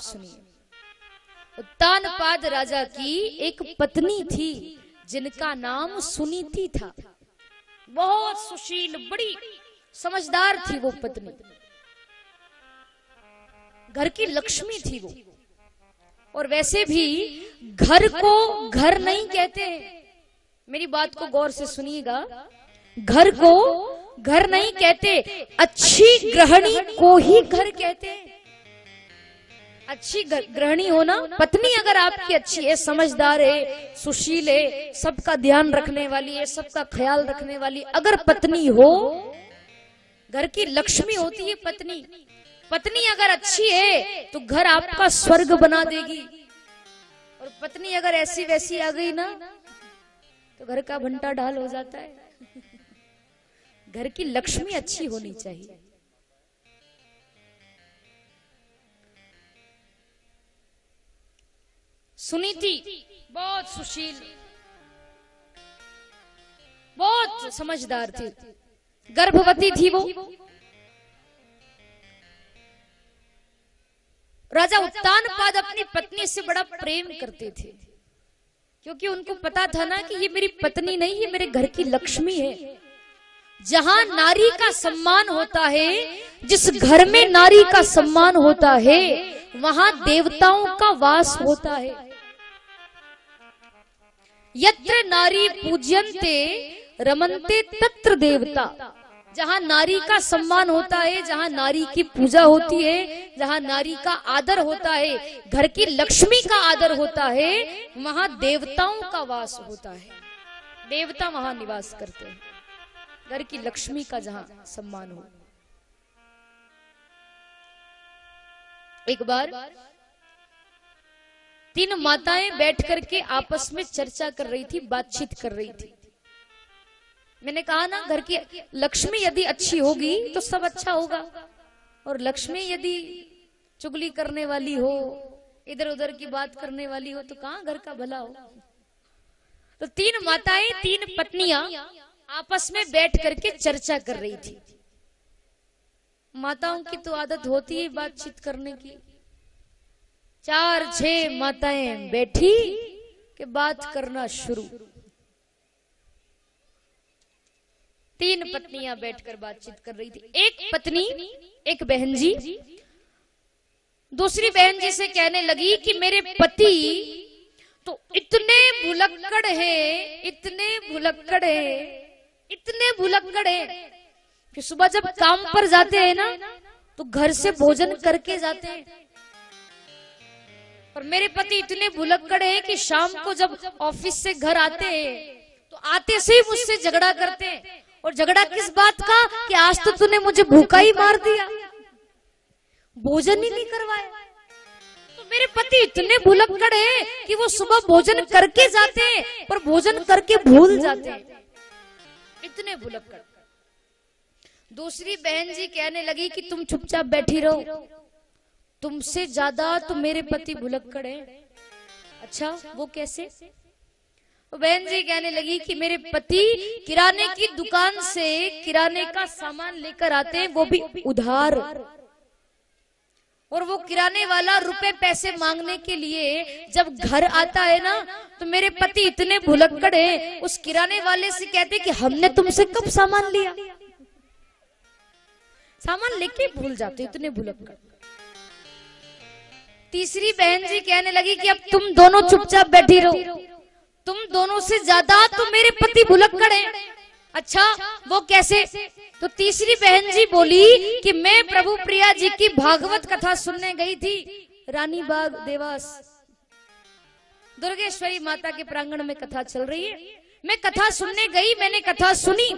सुनिए। उत्तानपाद राजा की एक पत्नी थी जिनका नाम सुनीति था। बहुत सुशील, बड़ी समझदार थी वो पत्नी, घर की लक्ष्मी थी वो। और वैसे भी घर को घर नहीं कहते हैं, मेरी बात को गौर से सुनिएगा, घर को घर नहीं कहते, अच्छी गृहिणी को ही घर कहते हैं। अच्छी गृहिणी हो ना, पत्नी अगर आपकी अच्छी है, समझदार है, सुशील है, सबका ध्यान रखने वाली है, सबका ख्याल रखने वाली अगर पत्नी हो, घर की लक्ष्मी होती है पत्नी। पत्नी अगर अच्छी है तो घर आपका स्वर्ग बना देगी, और पत्नी अगर ऐसी वैसी आ गई ना तो घर का भंटा ढाल हो जाता है। घर की लक्ष्मी अच्छी होनी चाहिए। सुनीति बहुत सुशील, बहुत समझदार थी, गर्भवती थी वो। राजा उत्तानपाद अपनी पत्नी से बड़ा प्रेम करते थे, क्योंकि उनको पता था ना कि ये मेरी पत्नी नहीं, ये मेरे घर की लक्ष्मी है। जहां नारी का सम्मान होता है, जिस घर में नारी का सम्मान होता है, वहां देवताओं का वास होता है। यत्र नारी पूज्यन्ते रमन्ते तत्र देवता। जहां नारी का सम्मान होता है, जहां नारी की पूजा होती है, जहां नारी का आदर होता है, घर की लक्ष्मी का आदर होता है, वहां देवताओं का वास होता है। देवता वहां निवास करते हैं, घर की लक्ष्मी का जहां सम्मान हो। एक बार तीन माताएं बैठ करके आपस में चर्चा कर रही थी, बातचीत कर रही थी। मैंने कहा ना, घर की लक्ष्मी यदि अच्छी होगी तो सब अच्छा होगा, और लक्ष्मी यदि चुगली करने वाली हो, इधर उधर की बात करने वाली हो, तो कहां घर का भला हो। तो तीन माताएं, तीन पत्नियां आपस में बैठ करके चर्चा कर रही थी। माताओं की तो आदत होती है बातचीत करने की। 4-6 माताएं बैठी कि बात करना शुरू। तीन पत्नियां बैठकर बातचीत कर रही थी। एक पत्नी, एक बहन जी, दूसरी बहन जी से कहने लगी कि मेरे पति तो इतने भुलक्कड़ हैं, इतने भुलक्कड़ हैं, इतने भुलक्कड़ हैं कि सुबह जब काम पर जाते हैं ना तो घर से भोजन करके जाते हैं। और मेरे पति इतने भुलक्कड़ हैं कि शाम को जब ऑफिस से घर आते हैं तो आते से ही मुझसे झगड़ा करते हैं। और झगड़ा किस बात का कि आज तो तूने मुझे भूखा ही मार दिया, भोजन ही नहीं करवाया। तो मेरे पति इतने भुलक्कड़ हैं कि वो सुबह भोजन करके जाते हैं पर भोजन करके भूल जाते हैं, इतने भुलक्कड़। दूसरी बहन जी कहने लगी कि तुम चुपचाप बैठी रहो, तुमसे ज्यादा तो मेरे पति भुलक्कड़ हैं। अच्छा, वो कैसे? बहन जी कहने लगी कि मेरे पति किराने की दुकान से किराने का सामान लेकर आते हैं, वो भी उधार। और वो किराने वाला रुपए पैसे मांगने के लिए जब घर आता है ना तो मेरे पति इतने भुलक्कड़ हैं, उस किराने वाले से कहते कि हमने तुमसे कब सामान लिया, सामान लेके भूल जाते, इतने भुलक्कड़। तीसरी बहन जी कहने लगी कि अब तुम दोनों चुपचाप बैठी रहो, तुम दोनों से ज्यादा तो मेरे पति भुलक्कड़ हैं। अच्छा, वो कैसे? तो तीसरी बहन जी बोली कि मैं प्रभु प्रिया जी की भागवत कथा सुनने गई थी रानी बाग देवास, दुर्गेश्वरी माता के प्रांगण में कथा चल रही है। मैं कथा सुनने गई, मैंने कथा सुनी,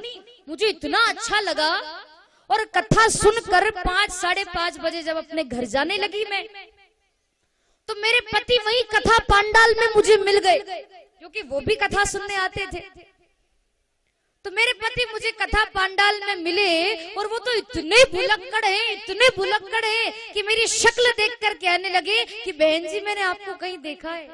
मुझे इतना अच्छा लगा। और कथा सुनकर 5-5:30 बजे जब अपने घर जाने लगी मैं, तो मेरे पति वही कथा पांडाल में मुझे मिल गए, क्योंकि वो भी कथा सुनने आते थे। तो मेरे पति मुझे कथा पांडाल में मिले और वो तो इतने भुलक्कड़ हैं, इतने भुलक्कड़ हैं कि मेरी शक्ल देखकर कहने लगे कि बहन जी मैंने आपको कहीं देखा है।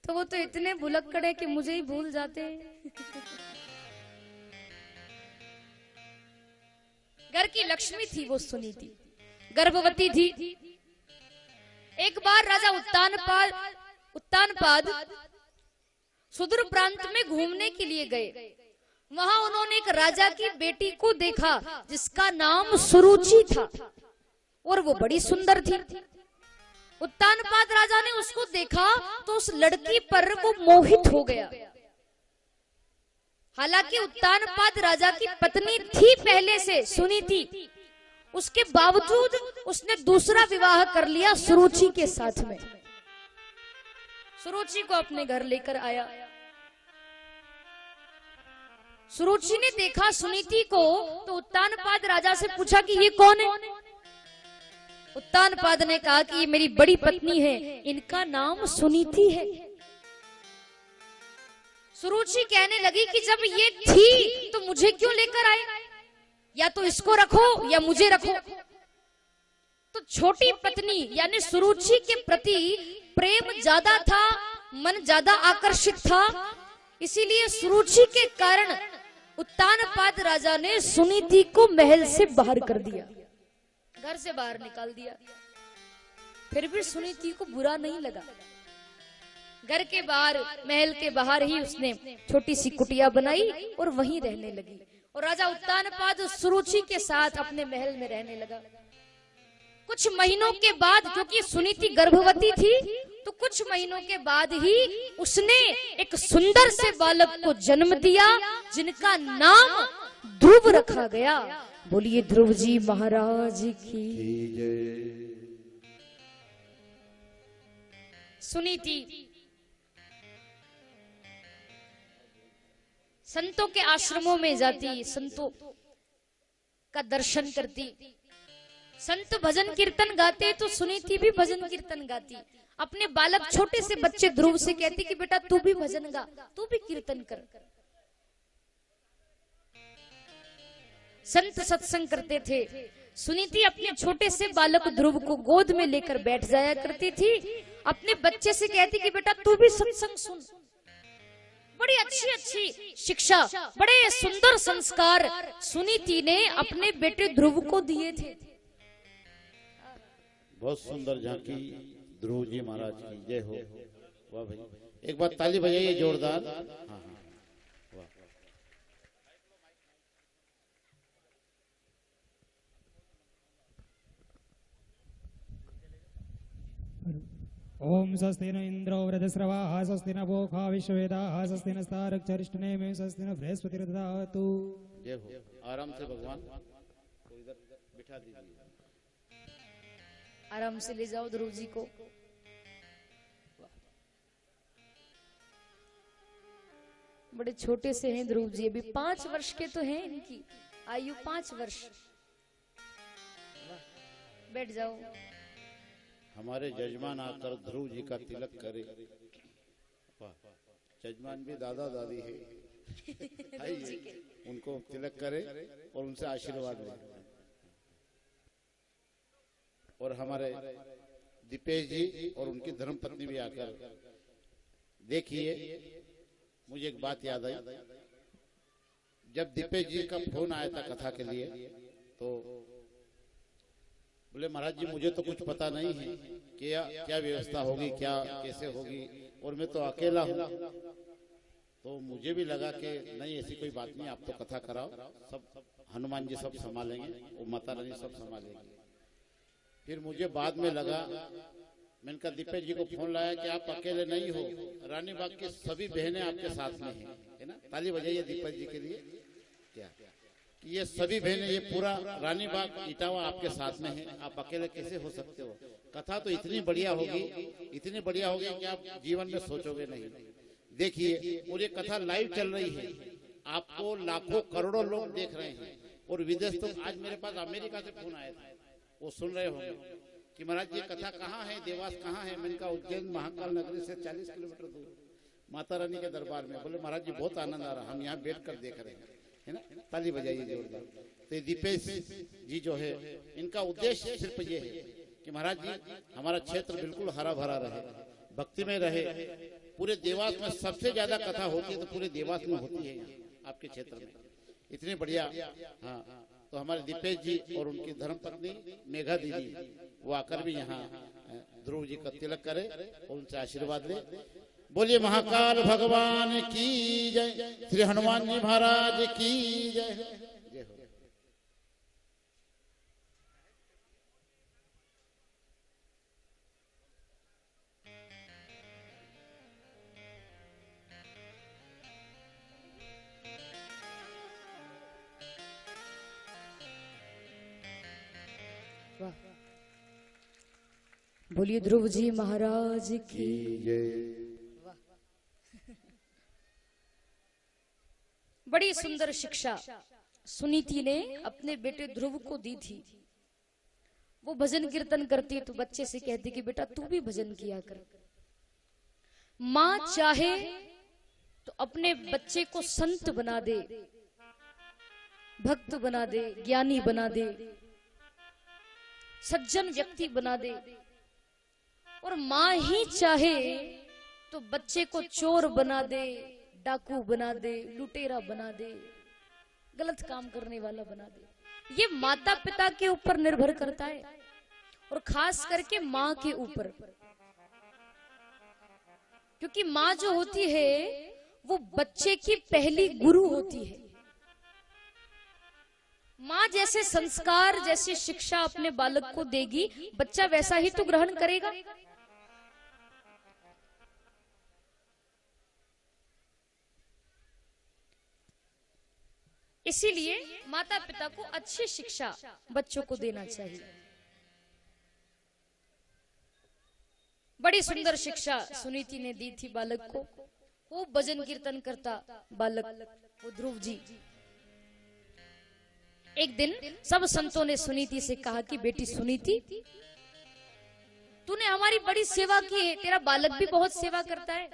तो वो तो इतने भुलक्कड़ है कि मुझे ही भूल जाते हैं। घर की लक्ष्मी थी वो सुनीति, गर्भवती थी। एक बार राजा उत्तानपाद सुदूर प्रांत में घूमने के लिए गए। वहां उन्होंने एक राजा की बेटी को देखा जिसका नाम सुरुचि था और वो बड़ी सुंदर थी। उत्तानपाद राजा ने उसको देखा तो उस लड़की पर वो मोहित हो गया। हालांकि उत्तानपाद राजा की पत्नी थी पहले से सुनीति, उसके बावजूद उसने दूसरा विवाह कर लिया सुरुचि के साथ में। सुरुचि को अपने घर लेकर आया। सुरुचि ने देखा सुनीति को तो उत्तानपाद राजा से पूछा कि ये कौन है। उत्तानपाद ने कहा कि ये मेरी बड़ी पत्नी है, इनका नाम सुनीति है। सुरुचि कहने लगी कि जब ये थी तो मुझे क्यों लेकर आए, या तो इसको रखो या मुझे रखो। तो छोटी पत्नी यानी सुरुचि के प्रति प्रेम ज्यादा था, मन ज्यादा आकर्षित था, इसीलिए सुरुचि के कारण उत्तानपाद राजा ने सुनीति को महल से बाहर कर दिया, घर से बाहर निकाल दिया। फिर भी सुनीति को बुरा नहीं लगा। घर के बाहर, महल के बाहर ही उसने छोटी सी कुटिया बनाई और वहीं रहने लगी। और राजा उत्तानपाद सुरुचि के साथ अपने महल में रहने लगा। कुछ महीनों के बाद, क्योंकि सुनीति गर्भवती थी, तो कुछ महीनों के बाद ही उसने एक सुंदर से बालक को जन्म दिया जिनका नाम ध्रुव रखा गया। बोलिए ध्रुव जी महाराज की जय। सुनीति संतों के आश्रमों में जाती, संतों का दर्शन करती। संत भजन कीर्तन गाते तो सुनीति भी भजन कीर्तन गाती। अपने बालक छोटे से बच्चे ध्रुव से कहती कि बेटा तू भी भजन गा, तू भी कीर्तन कर। संत सत्संग करते थे। सुनीति अपने छोटे से बालक ध्रुव को गोद में लेकर बैठ जाया करती थी। अपने बच्चे से कहती कि बेटा तू भी सत्संग सुन। बड़ी अच्छी अच्छी शिक्षा, बड़े सुंदर संस्कार सुनीति ने अपने बेटे ध्रुव को दिए थे। बहुत सुंदर झांकी ध्रुव जी महाराज की जय हो। वाह भाई, एक बार ताली बजाइए जोरदार। हाँ हाँ, वाह। ओम स्वस्ति न इंद्रो वृद्धस्रवाः स्वस्ति न भोखा विश्ववेदाः स्वस्ति नस्तारक्षरिष्टनेमिः स्वस्ति न बृहस्पतिर्दधातु। जय हो। आराम से भगवान को इधर बिठा दीजिए। आराम से ले जाओ ध्रुव जी को। बड़े छोटे से हैं ध्रुव जी, अभी 5 वर्ष के तो हैं, इनकी आयु 5 वर्ष। बैठ जाओ। हमारे जजमान आकर ध्रुव जी का तिलक करे। जजमान भी दादा दादी है, उनको तिलक करे और उनसे आशीर्वाद ले। और हमारे दीपेश जी और उनकी धर्मपत्नी भी आकर देखिए। मुझे एक बात याद आई, जब दीपेश जी का फोन आया था कथा के लिए तो बोले महाराज जी मुझे तो कुछ पता नहीं है कि क्या व्यवस्था होगी, क्या कैसे होगी, और मैं तो अकेला हूँ। तो मुझे भी लगा कि नहीं ऐसी कोई बात नहीं, आप तो कथा कराओ, सब हनुमान जी सब संभालेंगे और माता रानी सब संभालेंगे। फिर मुझे बाद में लगा, मैंने कहा दीपेश जी को फोन लाया कि आप अकेले नहीं हो, रानी बाग की सभी बहनें आपके साथ में हैं, है ना। ताली बजाइए दीपेश जी के लिए। क्या कि ये सभी बहनें, ये पूरा रानी बाग इटावा आपके साथ में है, आप अकेले कैसे हो सकते हो। कथा तो इतनी बढ़िया होगी, इतनी बढ़िया होगी कि आप जीवन में सोचोगे नहीं। देखिए, और ये कथा लाइव चल रही है, आपको लाखों करोड़ों लोग देख रहे हैं। और विदेश तो आज मेरे पास अमेरिका से फोन आया था, वो सुन रहे होंगे कि महाराज ये कथा कहाँ है, देवास कहाँ है। मैंने कहा उज्जैन महाकाल नगरी से 40 किलोमीटर दूर माता रानी के दरबार में। बोले महाराज जी बहुत आनंद आ रहा, हम यहाँ बैठ कर देख रहे हैं, है ना। ताली बजाइए जोरदार। तो दीपेश जी जो है, इनका उद्देश्य सिर्फ ये है कि महाराज जी हमारा क्षेत्र बिल्कुल हरा भरा रहे, भक्ति में रहे। पूरे देवास में सबसे ज्यादा कथा होती है तो पूरे देवास में होती है, आपके क्षेत्र में। इतनी बढ़िया। हाँ, तो हमारे दीपेश जी और उनकी धर्मपत्नी मेघा दीदी वो आकर भी यहाँ ध्रुव जी का तिलक करे और उनसे आशीर्वाद ले। बोलिए महाकाल भगवान की जय, श्री हनुमान जी महाराज की जय। जय हो। बोलिए ध्रुव जी महाराज की जय। बड़ी सुंदर शिक्षा सुनीति ने अपने बेटे ध्रुव को दी थी। वो भजन कीर्तन करती तो बच्चे से कहती कि बेटा तू भी भजन किया कर। माँ चाहे तो अपने बच्चे को संत बना दे, भक्त बना दे, ज्ञानी बना दे, सज्जन व्यक्ति बना दे। और माँ ही चाहे तो बच्चे को चोर बना दे, डाकू बना दे, लुटेरा बना दे, गलत काम करने वाला बना दे। ये माता पिता के ऊपर निर्भर करता है और खास करके माँ के ऊपर, क्योंकि माँ जो होती है वो बच्चे की पहली गुरु होती है। माँ जैसे संस्कार, जैसी शिक्षा अपने बालक को देगी, बच्चा वैसा ही तो ग्रहण करेगा। इसीलिए माता पिता को अच्छी शिक्षा बच्चों को देना चाहिए। बड़ी सुंदर शिक्षा सुनीति ने दी थी बालक को। वो भजन कीर्तन करता बालक, वो ध्रुव जी। एक दिन सब संतों ने सुनीति से कहा कि बेटी सुनीति, तूने हमारी बड़ी सेवा की है, तेरा बालक भी बहुत सेवा करता है,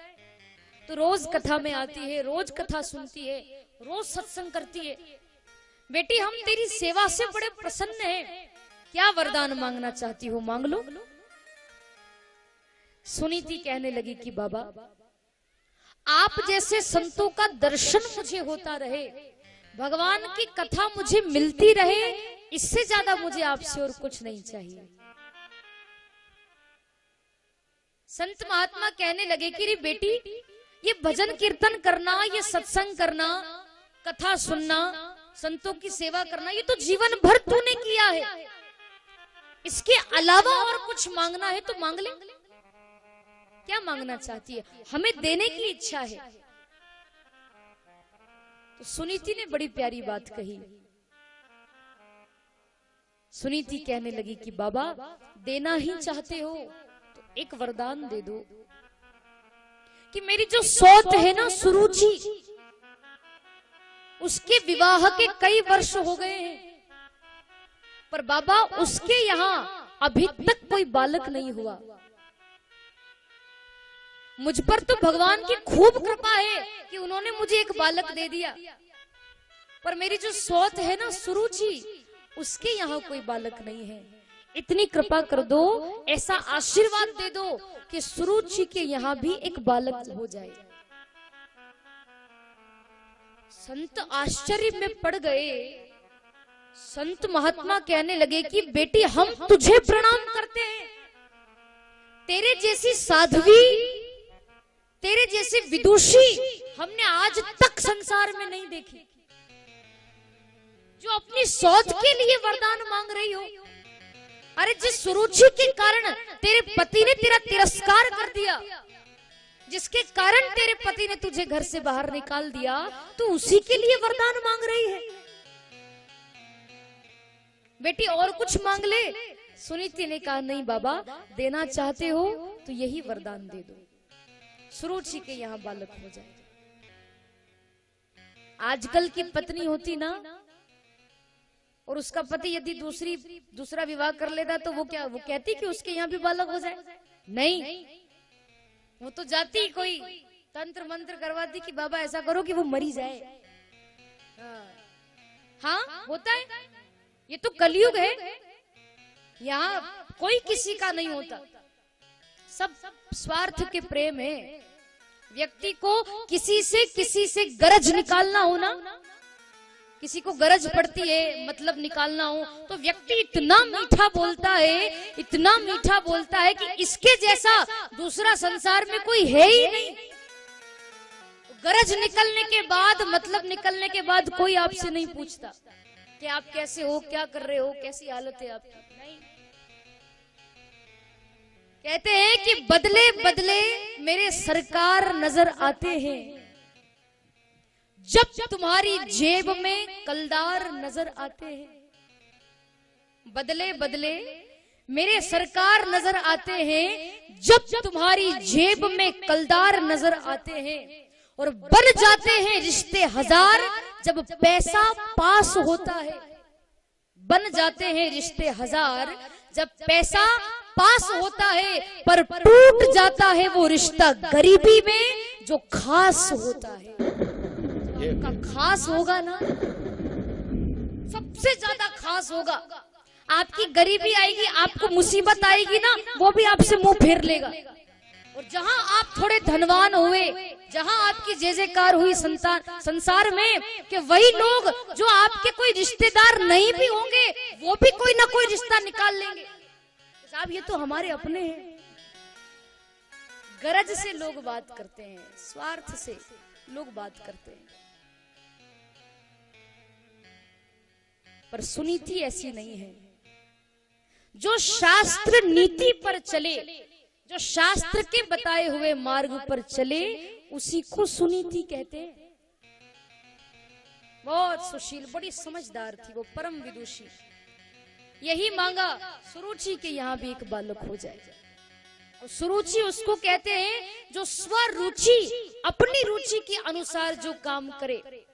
तो रोज कथा में आती है, रोज कथा सुनती है, रोज सत्संग करती है। बेटी हम तेरी सेवा से बड़े प्रसन्न हैं, क्या वरदान मांगना चाहती हो मांग लो। सुनीति कहने लगी कि बाबा आप जैसे संतों का दर्शन मुझे होता रहे, भगवान की कथा मुझे मिलती रहे, इससे ज्यादा मुझे आपसे और कुछ नहीं चाहिए। संत महात्मा कहने लगे कि रे बेटी, ये भजन कीर्तन करना, ये सत्संग करना, कथा सुनना, संतों की सेवा करना, ये तो जीवन भर तूने किया है। इसके अलावा और कुछ मांगना है तो मांग ले। क्या मांगना चाहती है? हमें देने की इच्छा है। तो सुनीति ने बड़ी प्यारी बात कही। सुनीति कहने लगी कि बाबा देना ही चाहते हो तो एक वरदान दे दो कि मेरी जो सौत है ना सुरुचि, उसके विवाह के कई वर्ष हो गए हैं, पर बाबा उसके यहाँ अभी तक कोई बालक नहीं हुआ। मुझ पर तो भगवान की खूब कृपा है कि उन्होंने मुझे एक बालक दे दिया, पर मेरी जो सौत है ना सुरुचि, उसके यहाँ कोई बालक नहीं है। इतनी कृपा कर दो, ऐसा आशीर्वाद दे दो कि सुरुचि के यहाँ भी एक बालक हो जाए। संत आश्चर्य में पड़ गए। संत महात्मा कहने लगे कि बेटी हम तुझे प्रणाम करते हैं, तेरे जैसी साध्वी, तेरे जैसे विदुषी हमने आज तक संसार में नहीं देखी, जो अपनी सौत के लिए वरदान मांग रही हो। अरे जिस सुरुचि के कारण तेरे पति ने तेरा तिरस्कार कर दिया, जिसके कारण तेरे पति ने तुझे घर से बाहर निकाल दिया, तू उसी के लिए वरदान मांग रही है। बेटी और कुछ मांग ले। सुनीति ने कहा नहीं बाबा, देना चाहते हो तो यही वरदान दे दो, सुरुचि के यहाँ बालक हो जाए। आजकल की पत्नी होती ना, और उसका पति यदि दूसरा विवाह कर लेता तो वो कहती कि उसके यहाँ भी बालक हो जाए? नहीं, वो तो जाती कोई तंत्र मंत्र करवाती कि बाबा ऐसा करो कि वो मरी जाए। हाँ होता है, ये तो कलयुग है, यहाँ कोई किसी का नहीं होता, सब स्वार्थ के प्रेम है। व्यक्ति को किसी से गरज निकालना हो ना, किसी को गरज पड़ती है मतलब निकालना हो तो व्यक्ति इतना मीठा बोलता है, इतना मीठा बोलता है कि इसके जैसा दूसरा संसार में कोई है ही नहीं। गरज निकलने के बाद, मतलब निकलने के बाद कोई आपसे नहीं पूछता कि आप कैसे हो, क्या कर रहे हो, कैसी हालत है आपकी, नहीं। कहते हैं कि बदले बदले मेरे सरकार नजर आते हैं, जब तुम्हारी जेब में कलदार नजर आते हैं। बदले बदले मेरे सरकार नजर आते हैं, जब तुम्हारी जेब में कलदार नजर आते हैं। और बन जाते हैं रिश्ते हजार जब पैसा पास होता है। बन जाते हैं रिश्ते हजार जब पैसा पास होता है, पर टूट जाता है वो रिश्ता गरीबी में जो खास होता है। का खास होगा ना, सबसे ज्यादा खास होगा। आपकी गरीबी आएगी, आपको मुसीबत आएगी ना, वो भी आपसे मुंह फेर लेगा। और जहां आप थोड़े धनवान हुए, जहां आपकी जय जयकार हुई संसार में, कि वही लोग जो आपके कोई रिश्तेदार नहीं भी होंगे वो भी कोई ना कोई रिश्ता निकाल लेंगे। साहब ये तो हमारे अपने हैं। गरज से लोग बात करते हैं, स्वार्थ से लोग बात करते हैं, पर सुनीति ऐसी नहीं है। जो शास्त्र नीति पर चले, जो शास्त्र के बताए हुए मार्ग पर चले, उसी को सुनीति कहते हैं। बहुत सुशील, बड़ी समझदार थी वो, परम विदुषी। यही मांगा सुरुचि के यहाँ भी एक बालक हो जाए। और सुरुचि उसको कहते हैं जो स्वरुचि, अपनी रुचि के अनुसार जो काम करे,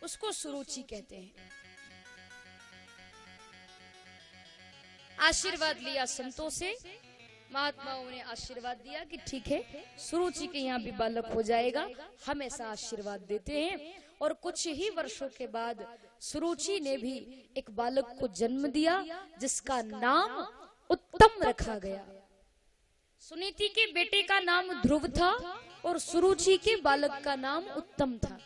उसको सुरुचि कहते हैं। आशीर्वाद लिया संतों से, महात्माओं ने आशीर्वाद दिया कि ठीक है, सुरुचि के यहाँ भी बालक हो जाएगा। हमेशा आशीर्वाद देते हैं। और कुछ ही वर्षों के बाद सुरुचि ने भी एक बालक को जन्म दिया, जिसका नाम उत्तम रखा गया। सुनीति के बेटे का नाम ध्रुव था और सुरुचि के बालक का नाम उत्तम था।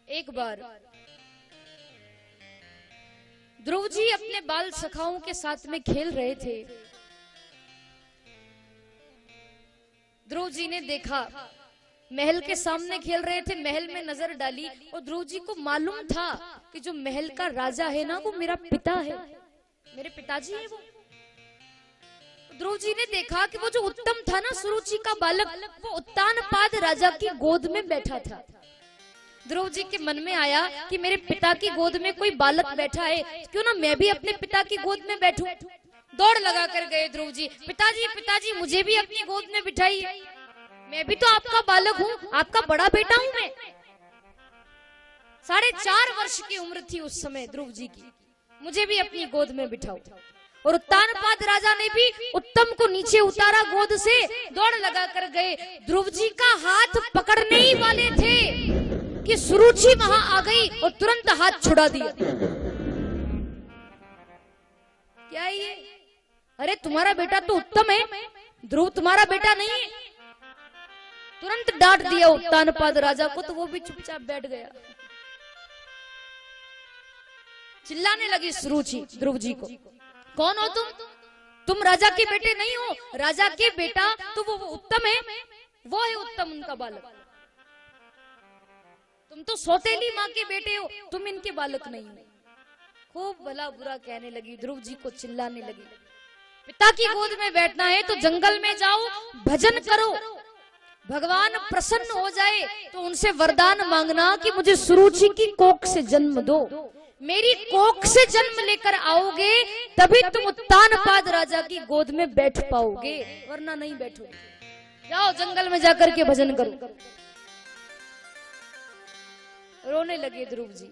एक बार ध्रुव जी अपने बाल सखाओं के साथ में खेल रहे थे। ध्रुव जी ने देखा, महल के सामने खेल रहे थे, महल में नजर डाली और ध्रुव जी को मालूम था कि जो महल का राजा है ना, वो मेरा पिता है, मेरे पिताजी है वो। ध्रुव जी ने देखा कि वो जो उत्तम था ना, सुरुचि का बालक, वो उत्तानपाद राजा की गोद में बैठा था। ध्रुव जी के मन में आया कि मेरे पिता की गोद में कोई बालक बैठा है, क्यों ना मैं भी अपने पिता की गोद में बैठूं। दौड़ लगा कर गए ध्रुव जी, पिताजी पिताजी मुझे भी अपनी गोद में बिठाइए, मैं भी तो आपका बालक हूँ, आपका बड़ा बेटा हूँ मैं। 4.5 वर्ष की उम्र थी उस समय ध्रुव जी की, मुझे भी अपनी गोद में बिठाओ। और उत्तानपाद राजा ने भी उत्तम को नीचे उतारा गोद से, दौड़ लगा कर गए। ध्रुव जी का हाथ पकड़ने ही वाले थे कि सुरुचि वहां आ गई और तुरंत हाथ छुड़ा दिया। क्या ये? अरे तुम्हारा बेटा तो उत्तम है, ध्रुव तुम्हारा बेटा नहीं है। तुरंत डांट दिया उत्तानपाद राजा को, तो वो भी चुपचाप बैठ गया। चिल्लाने लगी सुरुचि ध्रुव जी को, कौन हो तुम राजा के बेटे नहीं हो, राजा के बेटा तो वो उत्तम है, वो है उत्तम उनका बालक। तुम तो सौतेली माँ के बेटे हो, तुम इनके बालक नहीं हो। खूब भला बुरा कहने लगी, ध्रुव जी को चिल्लाने लगी। पिता की गोद में बैठना है तो जंगल में जाओ, भजन करो, भगवान प्रसन्न हो जाए तो उनसे वरदान मांगना कि मुझे सुरुचि की कोख से जन्म दो। मेरी कोख से जन्म लेकर आओगे तभी तुम उत्तानपाद राजा की गोद में बैठ पाओगे, वरना नहीं बैठोगे। जाओ जंगल में जाकर के भजन करो। रोने लगे ध्रुव जी।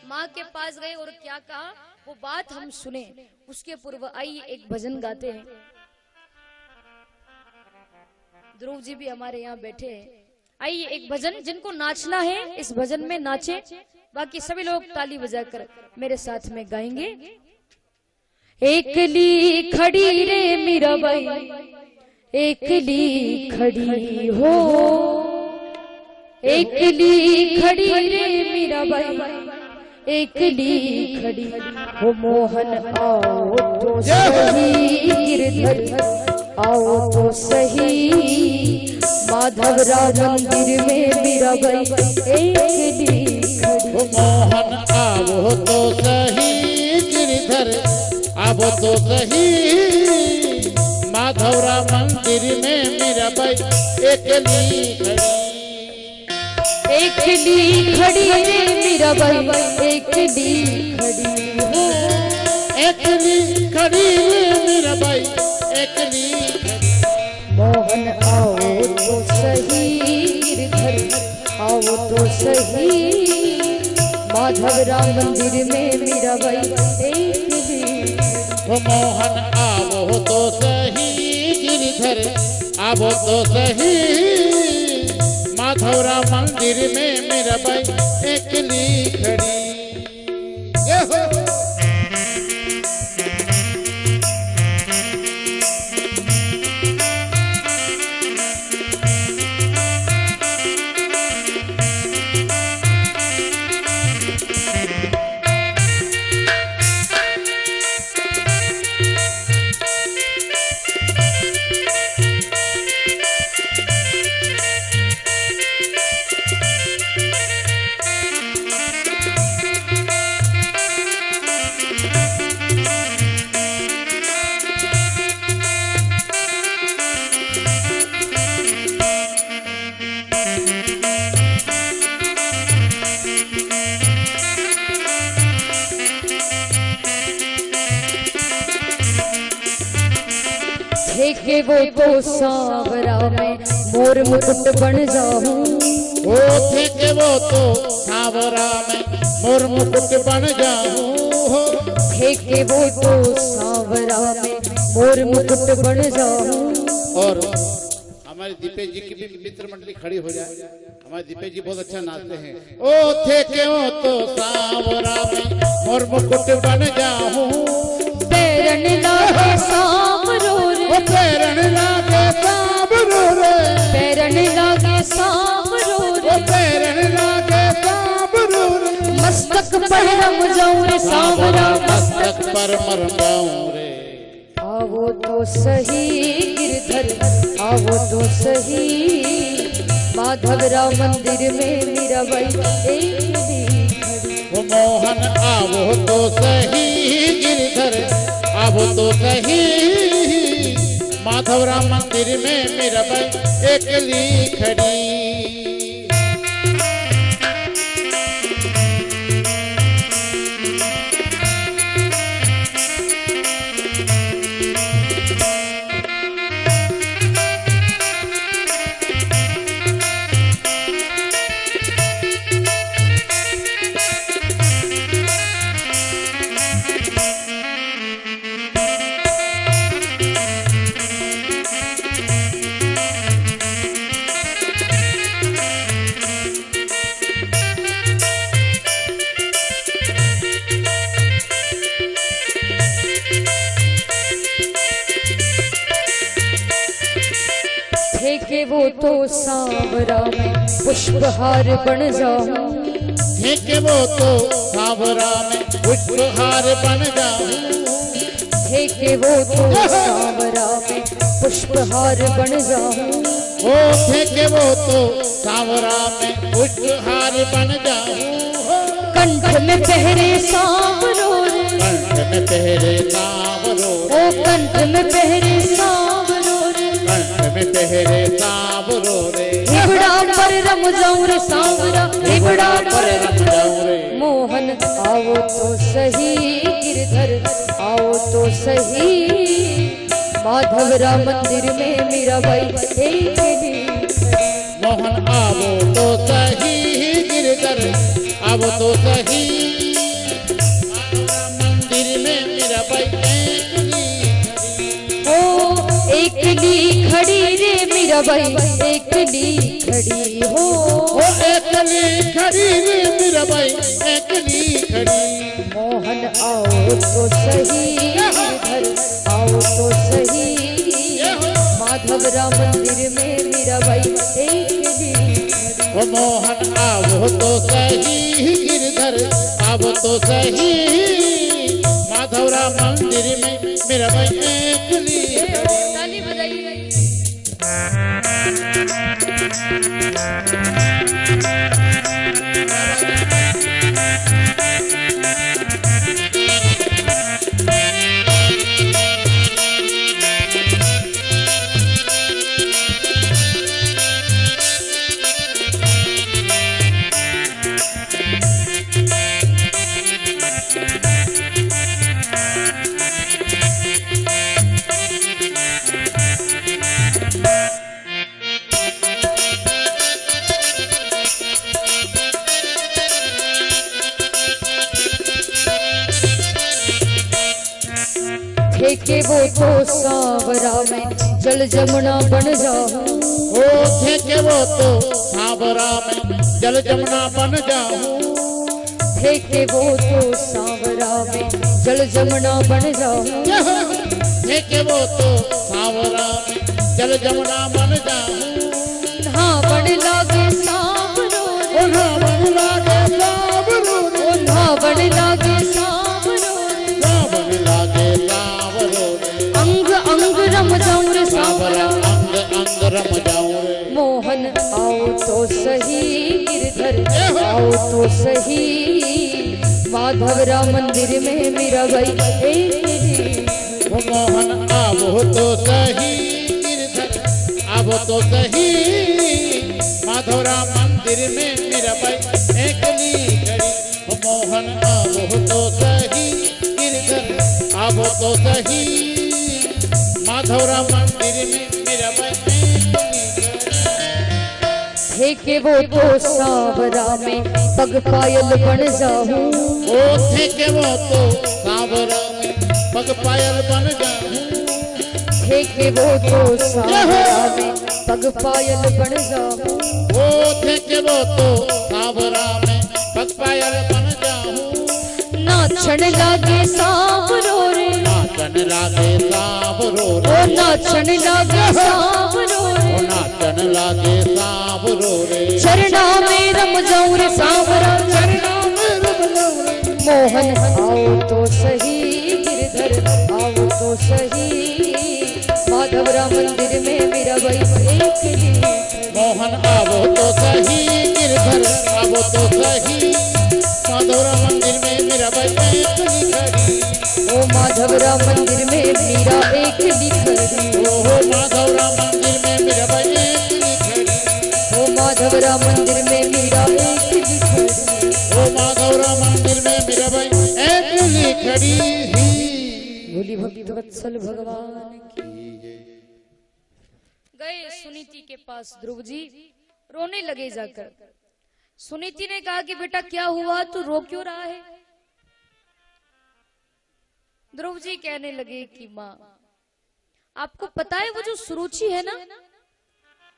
माँ के पास गए और क्या कहा वो बात हम सुने, उसके पूर्व आइए एक भजन गाते हैं। ध्रुव जी भी हमारे यहाँ बैठे हैं। आइए एक भजन, जिनको नाचना है इस भजन में नाचे, बाकी सभी लोग ताली बजाकर मेरे साथ में गाएंगे। एकली खड़ी रे मीराबाई, एकली खड़ी हो, एकली खड़ी रे मीराबाई, एकली खड़ी हो। मोहन आओ तो सही, गिरधर आओ तो सही, माधवराव मंदिर में मीराबाई एकली खड़ी। मोहन आओ तो सही, गिरधर आओ तो सही, माधवराव मंदिर में मीराबाई एकली खड़ी। एकली खड़ी रे मीराबाई, एकली खड़ी हो, एकली खड़ी रे मीराबाई एकली खड़ी। मोहन आओ तो सही, गिरधर आओ तो सही, माधवराव मंदिर में मीराबाई एकली। वो मोहन आओ तो सही, गिरधर आओ तो सही, माधवराव मंदिर में मीराबाई एकली खड़ी। देखे वो तो सांवरा में मोर मुकुट बन जाऊं, ओ थे के वो तो सांवरा में मोर मुकुट बन जाऊं। देखे वो तो सांवरा में मोर मुकुट बन जाऊं। और हमारे दीपेश जी की भी मित्र मंडली खड़ी हो जाए। हमारे दीपेश जी बहुत अच्छा नाचते हैं। ओ थे के वो तो सांवरा में मोर मुकुट बन जाऊं। पैरन लागे सांवरो रे, पैरन लागे सांवरो रे, पैरन लागे सांवरो रे, पैरन लागे सांवरो रे, मस्तक पर रम जाऊं रे सांवरा, मस्तक पर मर जाऊं रे। आओ तो सही, गिरधर आओ तो सही, माधवराव मंदिर में मीराबाई एकली खड़ी। वो मोहन आओ तो सही, गिरधर आओ तो सही, माधवराव मंदिर में मीराबाई एकली खड़ी। देखे वो तो सांवरा में पुष्पहार बन जाऊं, देखे वो तो सांवरा में पुष्पहार बन जाऊं। देखे वो तो सांवरा में पुष्पहार बन जाऊं। ओ देखे वो तो सांवरा में पुष्पहार बन जाऊं। कंठ में पहरे सांवरो रे, कंठ में पहरे सांवरो रे, ओ कंठ में पहरे सांवरो रे, कंठ में पहरे सांवरो रे, हिबड़ा पर रम जाऊं रे सांवरा, हिबड़ा पर रम जाऊं रे। मोहन आओ तो सही, गिरधर आओ तो सही, माधवराव मंदिर में मीराबाई एकली खड़ी। मोहन आओ तो सही, गिरधर आओ तो सही, माधवराव मंदिर में मीराबाई एकली खड़ी। ओ एकली खड़ी रे मीराबाई एकली खड़ी हो। ओ एकली खड़ी रे मीराबाई एकली खड़ी। मोहन आओ तो सही गिरधर आओ तो सही, माधवराम मंदिर में मीराबाई एकली खड़ी। ओ मोहन आओ तो सही गिरधर आओ तो सही, माधवराम मंदिर में मीराबाई एकली खड़ी। ताली बजाइए। फेंके वो तो सांवरा में जल जमुना बन जाऊं। ओ फेंके वो तो सांवरा में जल जमुना बन जाऊं। फेंके वो तो सांवरा में जल जमुना बन जाऊं। फेंके वो तो सांवरा में जल जमुना बन जाऊं। नहावन लागे सांवरो रे, ओ नहावन लागे सांवरो रे, ओ नहावन लागे सांवरो रे, सावन लागे सांवरो रे, अंग अंग रम जाऊं रे सांवरा सांवरा। अंग अंग रम जाऊं रे। मोहन आओ तो सही गिरधर आओ तो सही, माधवराम मंदिर में मीराबाई एकली। ओ मोहन आवो तो सही गिरधर आवो तो सही, माधवराम मंदिर में मीराबाई एकली खड़ी। ओ मोहन आवो तो सही गिरधर आवो तो सही, माधवराम मंदिर में मीराबाई एकली खड़ी। फेंके वो तो सांवरा में पग पायल बन जाऊं। ओ फेंके वो तो सांवरा में पग पायल बन जाऊं। फेंके वो तो सांवरा में पग पायल बन जाऊं। ओ फेंके वो तो सांवरा में पग पायल बन जाऊं। नाचन लागे सांवरो रे, नाचन लागे सांवरो ओ रे, नाचन लागे सांवरो रे, ओ नाचन लागे सांवरो रे। चरना में रम जाऊं रे सांवरा। चरना में रम जाऊं रे। मोहन आओ तो सही गिरधर आओ तो सही, माधवराम मंदिर में मीराबाई एकली। मोहन आवो तो सही गिरधर आवो तो सही, माधवराम मंदिर में मीराबाई एकली खड़ी। ओ माधवराम मंदिर में मीरा एकली खड़ी। ओ माधवराम मंदिर में मीराबाई एकली खड़ी। ओ माधवराम मंदिर में मीरा एकली खड़ी। ओ माधवराम मंदिर में मीराबाई एकली खड़ी ही। बोली भक्त वत्सल भगवान की। गए सुनीति के पास ध्रुव जी, रोने लगे जाकर। सुनीति ने कहा कि बेटा क्या हुआ, तू रो क्यों रहा है? ध्रुव जी कहने लगे कि माँ आपको पता है वो जो सुरुचि है ना,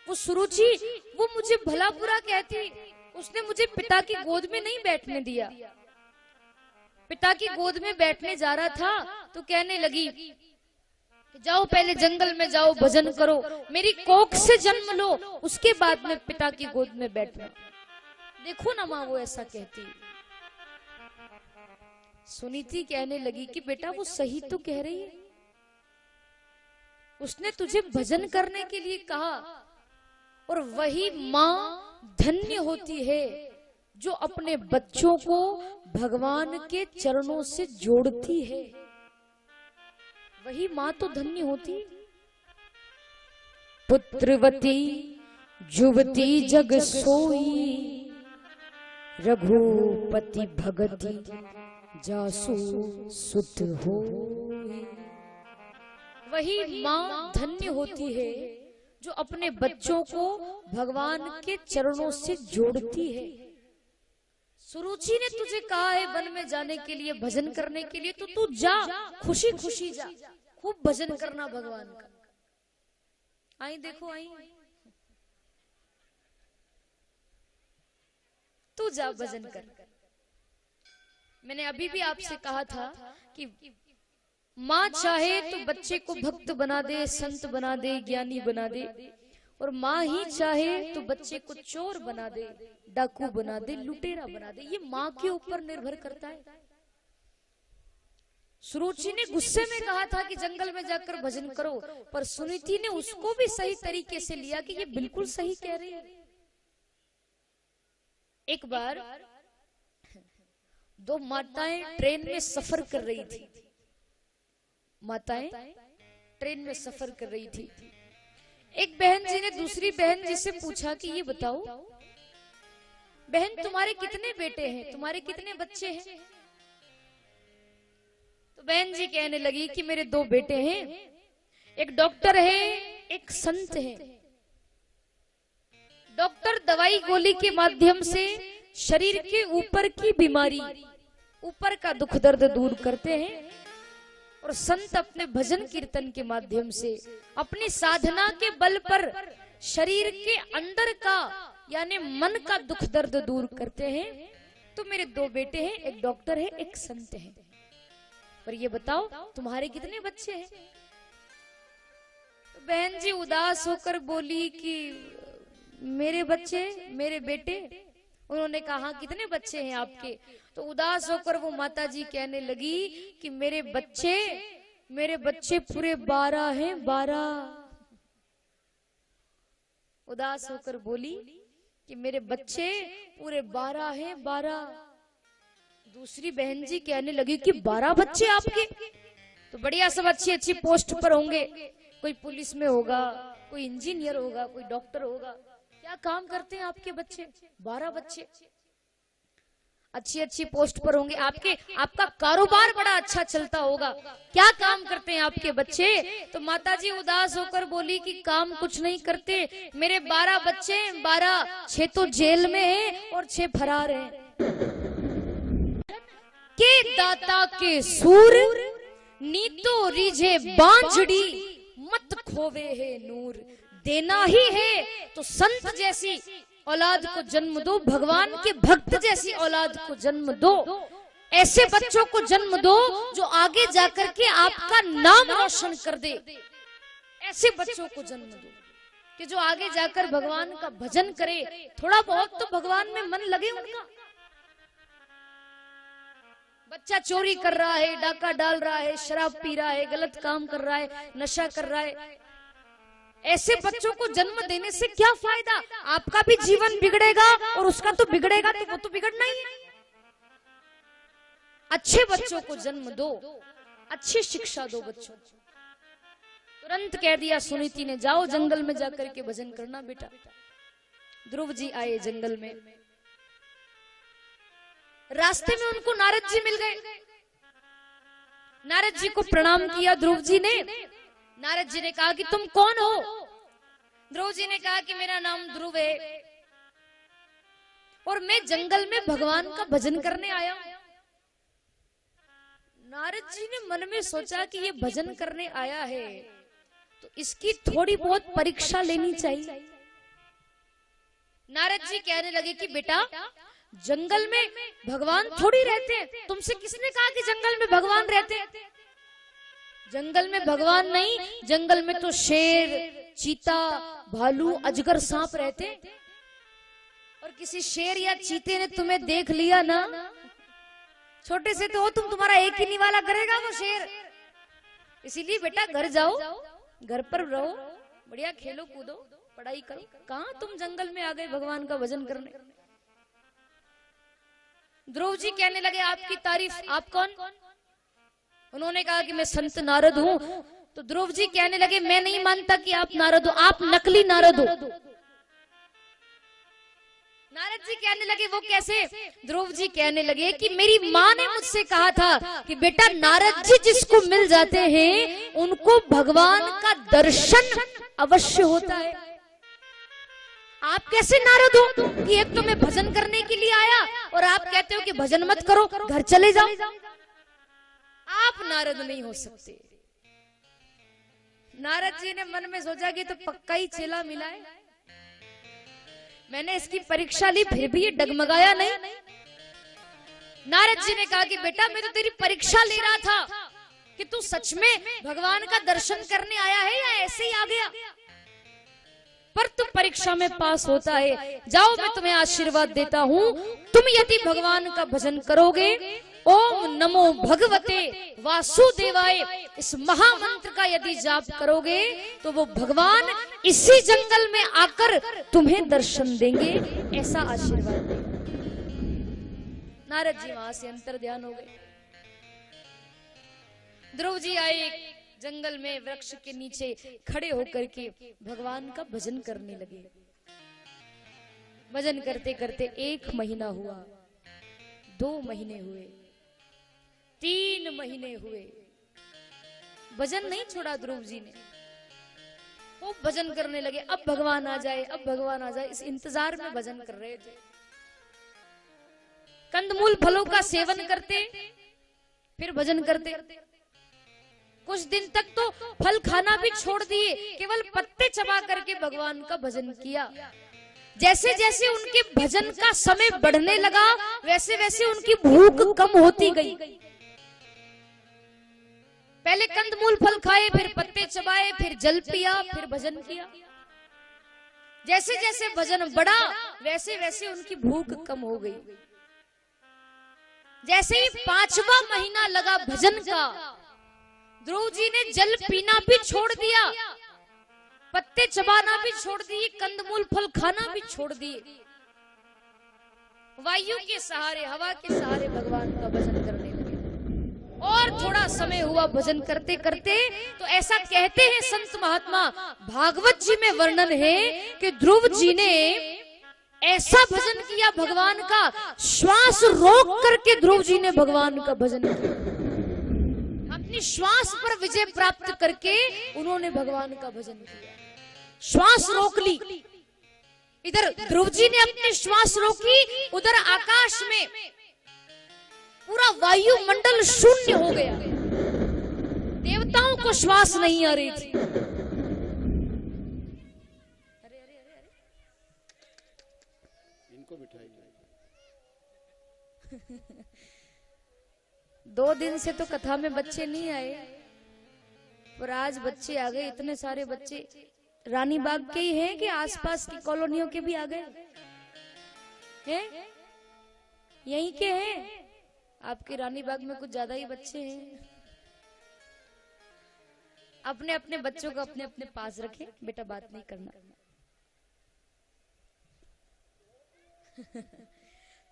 वो सुरुचि वो मुझे भला बुरा कहती, उसने मुझे पिता की गोद में नहीं बैठने दिया। पिता की गोद में बैठने जा रहा था तो कहने लगी जाओ पहले जंगल में जाओ भजन करो, मेरी कोख से जन्म लो, उसके बाद में पिता की गोद में बैठना। देखो ना माँ वो ऐसा कहती। सुनीति कहने लगी कि बेटा वो सही तो कह रही है, उसने तुझे भजन करने के लिए कहा, और वही माँ धन्य होती है जो अपने बच्चों को भगवान के चरणों से जोड़ती है। वही माँ तो धन्य होती। पुत्रवती जुवती जग सोई, रघुपति भगति जासु सुत हो। वही माँ धन्य होती है जो अपने बच्चों को भगवान के चरणों से जोड़ती है। सुरुचि ने तुझे कहा है वन में जाने के लिए, भजन करने के लिए, तो तू जा, खुशी खुशी जा, खूब भजन करना भगवान का। आई देखो आई जा भजन कर। मैंने अभी भी आपसे कहा था कि माँ चाहे तो बच्चे को भक्त बना दे, संत बना दे, ज्ञानी बना दे, और माँ ही चाहे तो बच्चे को चोर बना दे, डाकू बना दे, लुटेरा बना दे। ये माँ के ऊपर निर्भर करता है। सुरुचि ने गुस्से में कहा था कि जंगल में जाकर भजन करो, पर सुनीति ने उसको भी सही तरीके से लिया कि ये बिल्कुल सही कह रही है। एक बार दो माताएं ट्रेन में सफर कर रही थी। माताएं ट्रेन में सफर कर रही थी। एक बहन जी ने दूसरी बहन जी से पूछा कि ये बताओ बहन, तुम्हारे कितने बेटे हैं, तुम्हारे कितने बच्चे हैं? तो बहन जी कहने लगी कि मेरे दो बेटे हैं, एक डॉक्टर है, एक संत है। डॉक्टर दवाई गोली के माध्यम से शरीर के ऊपर की बीमारी, ऊपर का दुख दर्द दूर करते हैं, और संत अपने भजन कीर्तन के माध्यम से अपनी साधना के बल पर शरीर के अंदर का यानी मन का दुख दर्द दूर करते हैं। तो मेरे दो बेटे हैं, एक डॉक्टर है, एक संत है। पर ये बताओ तुम्हारे कितने बच्चे हैं? तो बहन जी उदास होकर बोली कि मेरे बच्चे, मेरे बेटे। उन्होंने कहा कितने बच्चे हैं आपके? तो उदास होकर वो माता जी कहने लगी कि मेरे बच्चे पूरे 12 हैं, 12। उदास होकर बोली कि मेरे बच्चे पूरे 12 हैं, 12। दूसरी बहन जी कहने लगी कि 12 बच्चे आपके? तो बढ़िया, सब अच्छी अच्छी पोस्ट पर होंगे, कोई पुलिस में होगा, कोई इंजीनियर होगा, कोई डॉक्टर होगा। क्या काम करते हैं आपके बच्चे? 12 बच्चे अच्छी अच्छी पोस्ट पर होंगे, आपका कारोबार बड़ा अच्छा चलता होगा। क्या काम करते हैं आपके बच्चे? तो माताजी उदास होकर बोली कि काम कुछ नहीं करते, मेरे 12 बच्चे, 12, 6 तो जेल में हैं और 6 फरार हैं। के दाता के सूर नीतो रीझे बांझड़ी, मत खोवे है नूर। देना ही है तो संत जैसी औलाद को जन्म दो, भगवान के भक्त जैसी औलाद को जन्म दो। ऐसे बच्चों को जन्म दो जो आगे जाकर के आपका नाम रोशन कर दे। ऐसे बच्चों को जन्म दो कि जो आगे जाकर भगवान का भजन करे, थोड़ा बहुत तो भगवान में मन लगे उनका। बच्चा चोरी कर रहा है, डाका डाल रहा है, शराब पी रहा है, गलत काम कर रहा है, नशा कर रहा है, ऐसे बच्चों को जन्म देने से क्या फायदा? आपका भी जीवन बिगड़ेगा और उसका तो बिगड़ेगा, तो वो तो बिगड़ना ही है। अच्छे बच्चों को जन्म दो, अच्छी शिक्षा दो बच्चों को। तुरंत कह दिया सुनीति ने, जाओ जंगल में जाकर के भजन करना बेटा। ध्रुव जी आए जंगल में। रास्ते में उनको नारद जी मिल गए। नारद जी को प्रणाम किया ध्रुव जी ने। नारद जी ने कहा कि तुम कौन हो? ध्रुव जी ने कहा कि मेरा नाम ध्रुव है और मैं जंगल में भगवान का भजन करने आया। नारद जी ने मन में सोचा कि ये भजन करने आया है तो इसकी थोड़ी बहुत परीक्षा लेनी चाहिए। नारद जी कहने लगे कि बेटा, जंगल में भगवान थोड़ी रहते हैं। तुमसे किसने कहा कि जंगल में भगवान रहते हैं? जंगल में भगवान नहीं, जंगल में तो शेर, चीता, भालू, अजगर, सांप रहते। और किसी शेर या चीते ने तुम्हें देख लिया ना, छोटे से तो हो तुम, तुम्हारा एक ही निवाला करेगा वो शेर। इसीलिए बेटा घर जाओ, घर पर रहो, बढ़िया खेलो कूदो, पढ़ाई करो। कहां तुम जंगल में आ गए भगवान का भजन करने? ध्रुव जी कहने लगे आपकी तारीफ, आप कौन? उन्होंने कहा कि मैं संत नारद हूं। तो ध्रुव जी कहने लगे मैं नहीं मानता कि आप नारद हो, आप नकली नारद हो। नारद जी कहने लगे वो कैसे? ध्रुव जी कहने लगे कि मेरी माँ ने मुझसे कहा था कि बेटा नारद जी जिसको मिल जाते हैं उनको भगवान का दर्शन अवश्य होता है। आप कैसे नारद हो कि एक तो मैं भजन करने के लिए आया और आप कहते हो कि भजन मत करो, घर चले जाओ। आप नारद नहीं हो सकते। नारद जी ने मन में सोचा कि तो पक्का ही चेला मिला है। मैंने इसकी परीक्षा ली फिर भी ये डगमगाया नहीं। नारद जी ने कहा कि बेटा मैं तो तेरी परीक्षा ले रहा था कि तू सच में भगवान का दर्शन करने आया है या ऐसे ही आ गया, पर तू परीक्षा में पास होता है। जाओ मैं तुम्हें आशीर्वाद देता हूँ, तुम यदि भगवान का भजन करोगे, ओम नमो भगवते वासुदेवाय इस महामंत्र का यदि जाप करोगे, तो वो भगवान इसी जंगल में आकर तुम्हें दर्शन देंगे, ऐसा आशीर्वाद देंगे। नारद जी वहां से अंतर ध्यान हो गए। ध्रुव जी आए जंगल में, वृक्ष के नीचे खड़े होकर के भगवान का भजन करने लगे। भजन करते करते 1 महीना हुआ, 2 महीने हुए, 3 महीने हुए, भजन नहीं छोड़ा ध्रुव जी ने। वो भजन करने लगे, अब भगवान आ जाए, अब भगवान आ जाए, इस इंतजार में भजन कर रहे थे। कंदमूल फलों का सेवन करते, फिर भजन करते। कुछ दिन तक तो फल खाना भी छोड़ दिए, केवल पत्ते चबा करके भगवान का भजन किया। जैसे जैसे उनके भजन का समय बढ़ने लगा, वैसे वैसे उनकी भूख कम होती गई। पहले कंदमूल फल खाए, फिर पत्ते चबाए, फिर जल पिया, फिर भजन किया। जैसे जैसे भजन बढ़ा, वैसे वैसे उनकी भूख कम हो गई। जैसे ही 5वां महीना लगा भजन का, ध्रुव जी ने जल पीना भी छोड़ दिया, पत्ते चबाना भी छोड़ दिए, कंदमूल फल खाना भी छोड़ दिए। वायु के सहारे, हवा के सहारे भगवान का भजन करने लगे। और थोड़ा समय हुआ भजन करते करते, तो ऐसा कहते हैं संत महात्मा, भागवत जी में वर्णन है कि ध्रुव जी ने ऐसा भजन किया भगवान का, श्वास रोक करके ध्रुव जी ने भगवान का भजन किया। अपनी श्वास पर विजय प्राप्त करके उन्होंने भगवान का भजन किया। श्वास रोक ली। इधर ध्रुव जी ने अपनी श्वास रोकी, उधर आकाश में पूरा वायुमंडल शून्य हो गया। देवताओं को श्वास नहीं आ रही थी। इनको बिठाइए। 2 दिन से तो कथा में बच्चे नहीं आए, पर आज बच्चे आ गए। इतने सारे बच्चे रानी बाग के ही हैं कि आसपास की कॉलोनियों के भी आ गए हैं? यहीं के हैं? आपके रानी बाग में कुछ ज्यादा ही बच्चे हैं। अपने अपने बच्चों को अपने अपने पास रखें, बेटा बात नहीं करना।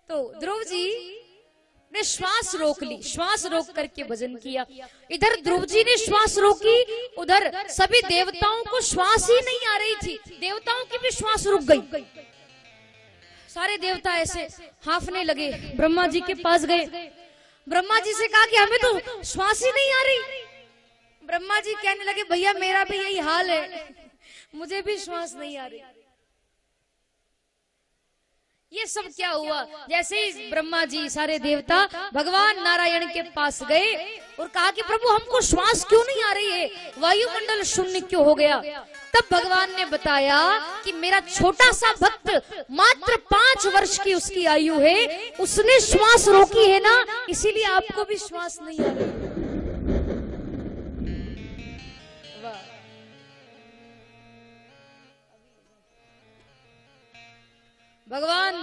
तो ध्रुव जी ने श्वास रोक ली, श्वास रोक करके भजन किया। इधर ध्रुव जी ने श्वास रोकी, उधर सभी देवताओं को श्वास ही नहीं आ रही थी। देवताओं की भी श्वास रुक गई। सारे देवता ऐसे हांफने लगे। ब्रह्मा जी के पास गए, ब्रह्मा जी से कहा कि हमें तो श्वास ही नहीं आ रही। ब्रह्मा जी कहने लगे, भैया मेरा भी यही हाल है, मुझे भी श्वास नहीं आ रही। ये सब क्या हुआ? जैसे ही ब्रह्मा जी, सारे देवता भगवान नारायण के पास गए और कहा कि प्रभु हमको श्वास क्यों नहीं आ रही है, वायुमंडल शून्य क्यों हो गया? तब भगवान ने बताया कि मेरा छोटा सा भक्त, मात्र 5 वर्ष की उसकी आयु है, उसने श्वास रोकी है ना, इसीलिए आपको भी श्वास नहीं आ रही। भगवान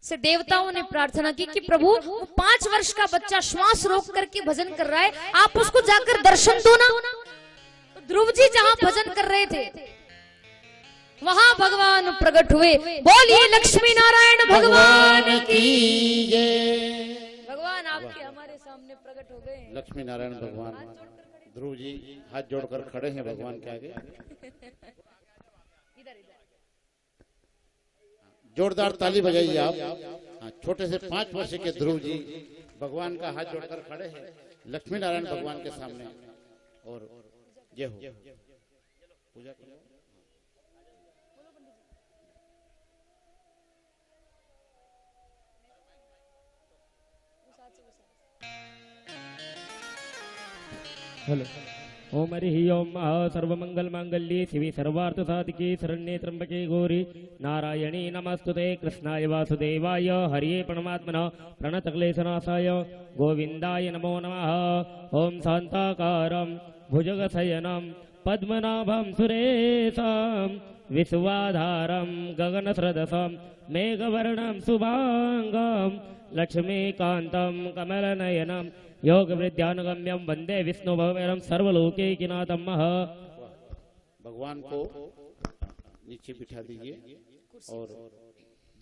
से देवताओं ने प्रार्थना की कि प्रभु 5 वर्ष का बच्चा श्वास रोक करके भजन कर रहा है, आप उसको जाकर दर्शन दो ना। तो ध्रुव जी जहां भजन कर रहे थे वहां भगवान प्रकट हुए। बोलिए लक्ष्मी नारायण भगवान की जय। भगवान आपके हमारे सामने प्रकट हो गए। लक्ष्मी नारायण भगवान। ध्रुव जी हाथ जोड़कर खड़े हैं भगवान के आगे। जोरदार ताली बजाइए आप। छोटे से 5 वर्ष के ध्रुव जी भगवान का हाथ जोड़कर खड़े हैं लक्ष्मी नारायण भगवान के सामने। और ये हो पूजा करो। हेलो ओम हरि ओम सर्वमंगल मांगल्ये शिवे सर्वार्थ साधिके शरण्ये त्र्यंबके गौरी नारायणी नमस्तुते कृष्णाय वासुदेवाय हरिये परमात्मनः प्रणतक्लेशनाशाय गोविंदाय नमो नमः। ओम शांताकारं भुजगशयनं पद्मनाभं सुरेशं विश्वाधारं गगनसदृशं मेघवर्णं शुभांगं लक्ष्मीकान्तं कमलनयनं योगवृद्ध्यानुगम्यं वंदे विष्णु भवमेरं सर्वलोकैकनाथं भगवान को नीचे बिठा दीजिए और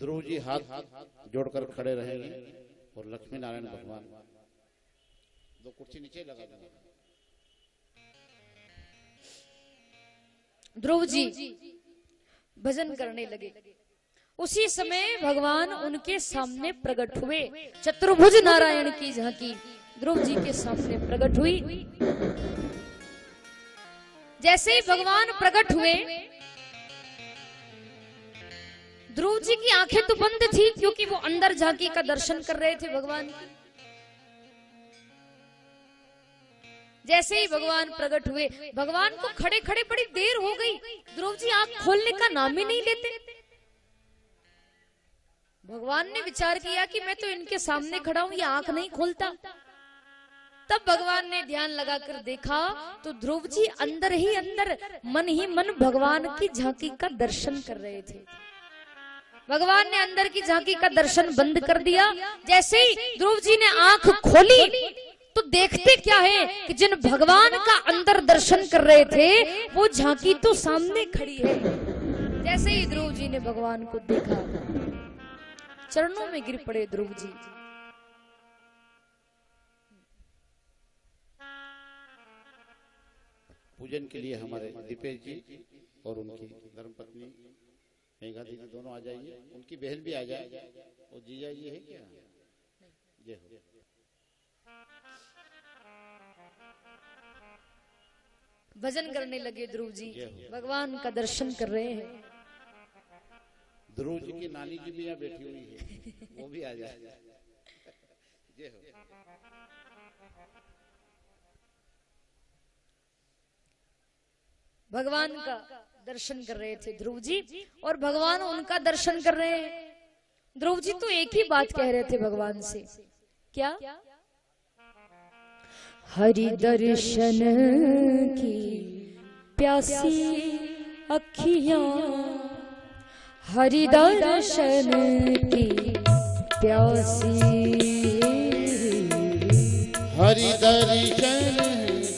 ध्रुव जी हाथ जोड़कर खड़े रहेंगे और लक्ष्मी नारायण भगवान दो कुर्सी नीचे लगा देंगे। ध्रुव जी भजन करने लगे। उसी समय भगवान उनके सामने प्रकट हुए। चतुर्भुज नारायण की झांकी ध्रुव जी के सामने प्रकट हुई। जैसे ही भगवान प्रकट हुए, ध्रुव जी की आंखें तो बंद थी क्योंकि वो अंदर झांकी का दर्शन कर रहे थे भगवान की। जैसे ही भगवान प्रकट हुए, भगवान को खड़े खड़े बड़ी देर हो गई। ध्रुव जी आंख खोलने का नाम ही नहीं लेते। भगवान ने विचार किया कि मैं तो इनके सामने खड़ा हूं, ये आंख नहीं खोलता। तब भगवान ने ध्यान लगाकर देखा तो ध्रुव जी अंदर ही अंदर मन ही मन भगवान की झांकी का दर्शन कर रहे थे। भगवान ने अंदर की झांकी का दर्शन बंद कर दिया। जैसे ही ध्रुव जी ने आंख खोली तो देखते क्या है कि जिन भगवान का अंदर दर्शन कर रहे थे वो झांकी तो सामने खड़ी है। जैसे ही ध्रुव जी ने भगवान को देखा, चरणों में गिर पड़े ध्रुव जी। पूजन के लिए हमारे दीपेश जी और उनकी धर्मपत्नी मेघा दीदी दोनों आ जाइए। उनकी बहन भी आ जाए। और जीजा जी है क्या? जय हो। भजन करने लगे ध्रुव जी, भगवान का दर्शन कर रहे हैं। ध्रुव जी की नानी जी भी यहाँ बैठी हुई है, वो भी आ जाए। जय हो। भगवान का दर्शन कर रहे थे ध्रुव जी और भगवान उनका दर्शन कर रहे हैं। ध्रुव जी तो एक ही बात कह रहे थे भगवान से, क्या? हरि दर्शन की प्यासी अखियां, हरि दर्शन की प्यासी, हरि दर्शन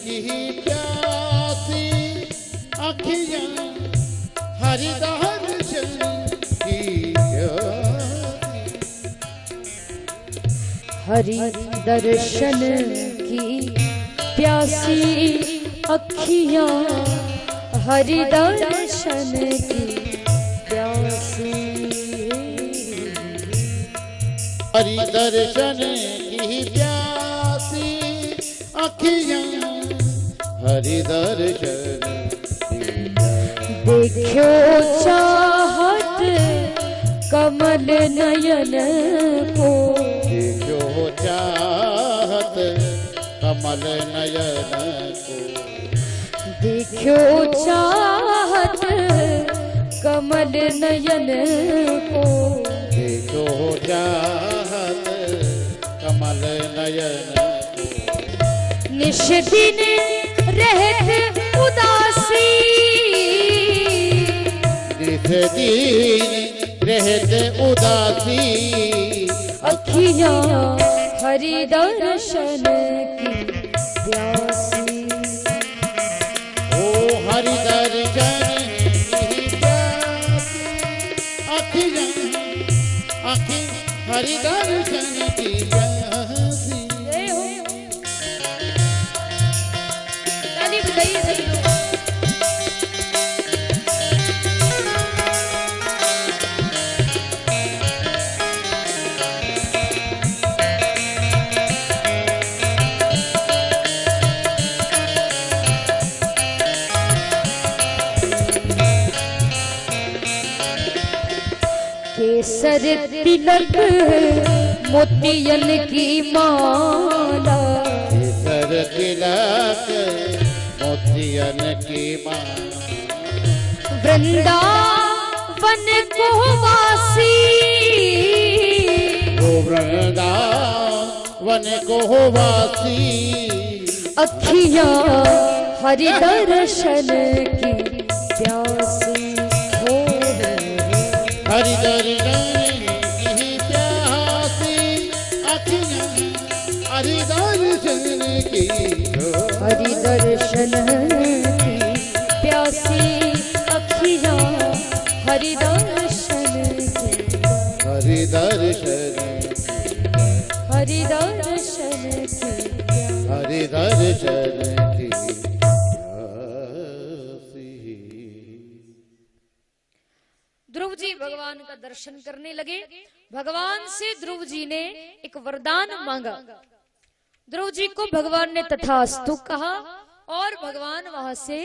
की प्यासी अखियां, हरि दर्शन की प्यासी, हरि दर्शन की प्यासी अखियां, हरि दर्शन की प्यासी, हरि दर्शन की प्यासी अखियां, हरि दर्शन की प्यासी। देखो चाहत कमल नयन को, देखो चाहत कमल नयन को, देखो चाहत कमल नयन को, देखो चाहत कमल नयन को। निश दिन रहत उदासी, निश दिन रहत उदासी अखियां हरि दर्शन की प्यासी। ओ हरि दर्शन की प्यासी अखियां, हरि दर्शन की प्यासी। ताली बजाइए सभी लोग। केसर तिलक मोतियन की माला, केसर तिलक गोपियन की माँ, वृंदावन को वासी, वो वृंदावन को वासी, अखियां हरि दर्शन की प्यासी हो, हरि दर्शन की प्यासी, अखियां हरि दर्शन की, हरि दर्शन की प्यासी, अखियां हरि दर्शन की, हरि दर्शन, हरि दर्शन की, हरि दर्शन की प्यासी। ध्रुव जी भगवान का दर्शन करने लगे। भगवान से ध्रुव जी ने एक वरदान मांगा। ध्रुव जी को भगवान ने तथास्तु कहा और भगवान वहां से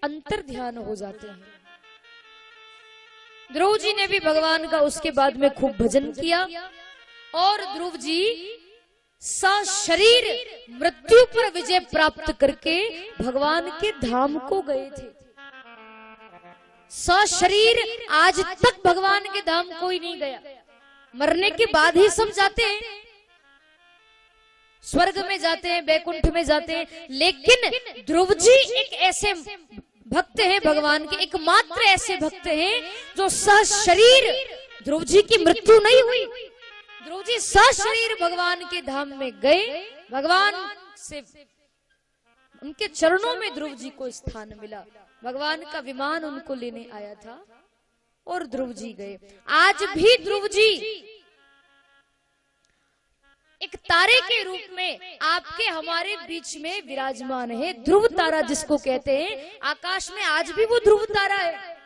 अंतर ध्यान हो जाते हैं। ध्रुव जी ने भी भगवान का उसके बाद में खूब भजन किया और ध्रुव जी सशरीर मृत्यु पर विजय प्राप्त करके भगवान के धाम को गए थे। सशरीर आज तक भगवान के धाम कोई नहीं गया, मरने के बाद ही सब जाते हैं, स्वर्ग में जाते हैं, बैकुंठ में जाते हैं, लेकिन ध्रुव जी एक ऐसे भक्त हैं भगवान के, एकमात्र ऐसे भक्त हैं जो सशरीर, ध्रुव जी की मृत्यु नहीं हुई, ध्रुव जी सशरीर भगवान के धाम में गए, भगवान से उनके चरणों में ध्रुव जी को स्थान मिला। भगवान का विमान उनको लेने आया था और ध्रुव जी गए। आज भी ध्रुव जी एक तारे के रूप में आपके हमारे बीच में विराजमान है। ध्रुव तारा जिसको कहते हैं, आकाश में आज भी वो ध्रुव तारा है,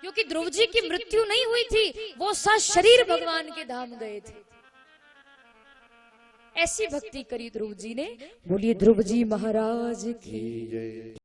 क्योंकि ध्रुव जी की मृत्यु नहीं हुई थी, वो सशरीर भगवान के धाम गए थे। ऐसी भक्ति करी ध्रुव जी ने। बोलिए ध्रुव जी महाराज की जय।